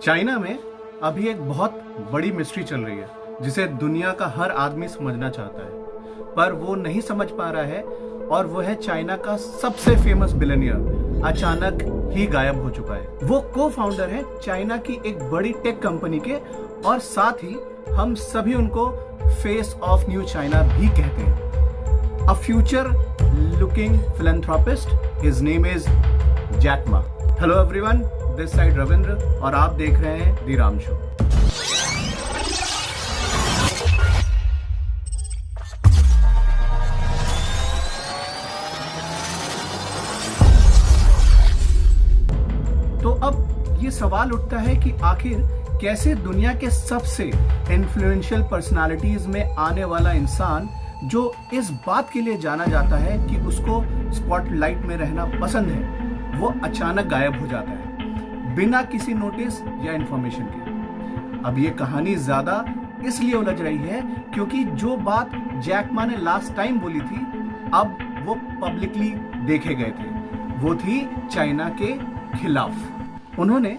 China में अभी एक बहुत बड़ी मिस्ट्री चल रही है जिसे दुनिया का हर आदमी समझना चाहता है, पर वो नहीं समझ पा रहा है। और वो है चाइना का सबसे फेमस बिलियनियर अचानक ही गायब हो चुका है। वो को फाउंडर है चाइना की एक बड़ी टेक कंपनी के, और साथ ही हम सभी उनको फेस ऑफ न्यू चाइना भी कहते हैं। A future looking philanthropist, his name is Jack Ma. Hello everyone, this side Ravindra और आप देख रहे हैं दी राम शो। तो अब ये सवाल उठता है कि आखिर कैसे दुनिया के सबसे इन्फ्लुएंशियल पर्सनालिटीज में आने वाला इंसान, जो इस बात के लिए जाना जाता है कि उसको स्पॉटलाइट में रहना पसंद है, वो अचानक गायब हो जाता है बिना किसी नोटिस या इंफॉर्मेशन के। अब ये कहानी ज्यादा इसलिए उलझ रही है क्योंकि जो बात जैक मा ने लास्ट टाइम बोली थी, अब वो पब्लिकली देखे गए थे। वो थी चाइना के खिलाफ। उन्होंने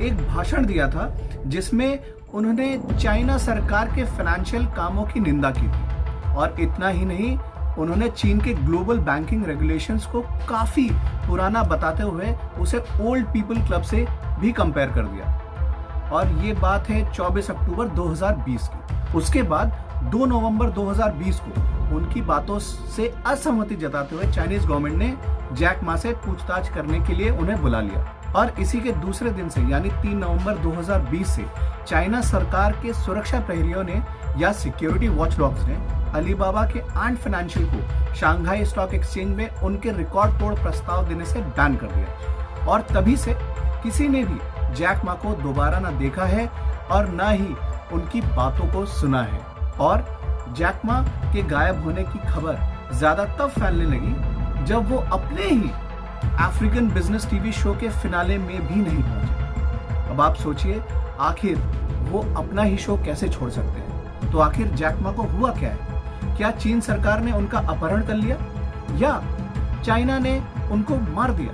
एक भाषण दिया था जिसमें उन्होंने चाइना सरकार के फाइनेंशियल कामों की निंदा की थी, और इतना ही नहीं, उन्होंने चीन के ग्लोबल बैंकिंग रेगुलेशंस को काफी पुराना बताते हुए उसे ओल्ड पीपल क्लब से भी कंपेयर कर दिया। और ये बात है 24 अक्टूबर 2020 की। उसके बाद 2 नवंबर 2020 को उनकी बातों से असहमति जताते हुए चाइनीज गवर्नमेंट ने जैक मा से पूछताछ करने के लिए उन्हें बुला लिया। और इसी के दूसरे दिन से यानी 3 नवंबर 2020 से चाइना सरकार के सुरक्षा प्रहरियों ने या सिक्योरिटी वॉचडॉग्स ने अलीबाबा के आंट फाइनेंशियल को शंघाई स्टॉक एक्सचेंज में उनके रिकॉर्ड तोड़ प्रस्ताव देने से बैन कर दिया। और तभी से किसी ने भी जैक मा को दोबारा ना देखा है और ना ही उनकी बातों को सुना है। और जैक मा के गायब होने की खबर ज्यादा तब फैलने लगी जब वो अपने ही अफ्रीकन बिजनेस टीवी शो के फिनाले में भी नहीं पहुंचे। अब आप सोचिए, आखिर वो अपना ही शो कैसे छोड़ सकते हैं? तो आखिर जैक मा को हुआ क्या है? क्या चीन सरकार ने उनका अपहरण कर लिया या चाइना ने उनको मार दिया?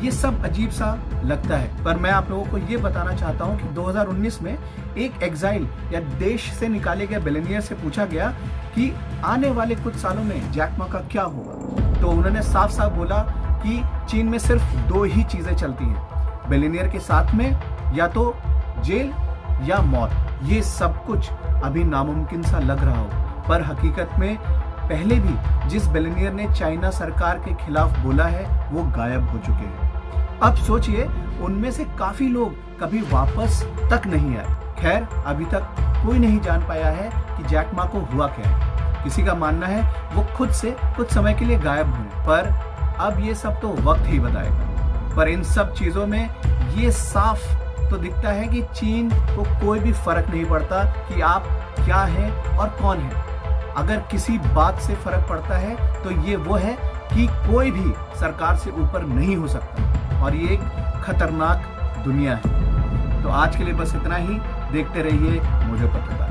ये सब अजीब सा लगता है, पर मैं आप लोगों को ये बताना चाहता हूँ कि 2019 में एक एग्जाइल या देश से निकाले गए बिलियनियर से पूछा गया कि आने वाले कुछ सालों में जैक मा का क्या होगा, तो उन्होंने साफ साफ बोला कि चीन में सिर्फ 2 ही चीजें चलती हैं, बिलियनियर के साथ में या तो जेल या मौत। ये सब कुछ अभी नामुमकिन सा लग रहा हो, पर हकीकत में पहले भी जिस बिलियनियर ने चाइना सरकार के खिलाफ बोला है वो गायब हो चुके हैं। अब सोचिए, उनमें से काफी लोग कभी वापस तक नहीं आए। खैर, अभी तक कोई नहीं जान पाया है कि जैक मा को हुआ क्या है। किसी का मानना है वो खुद से कुछ समय के लिए गायब हुए, पर अब ये सब तो वक्त ही बताएगा। पर इन सब चीजों में ये साफ तो दिखता है कि चीन को कोई भी फर्क नहीं पड़ता कि आप क्या हैं और कौन है। अगर किसी बात से फर्क पड़ता है तो ये वो है कि कोई भी सरकार से ऊपर नहीं हो सकता, और ये एक खतरनाक दुनिया है। तो आज के लिए बस इतना ही। देखते रहिए मुझे पत्रकार।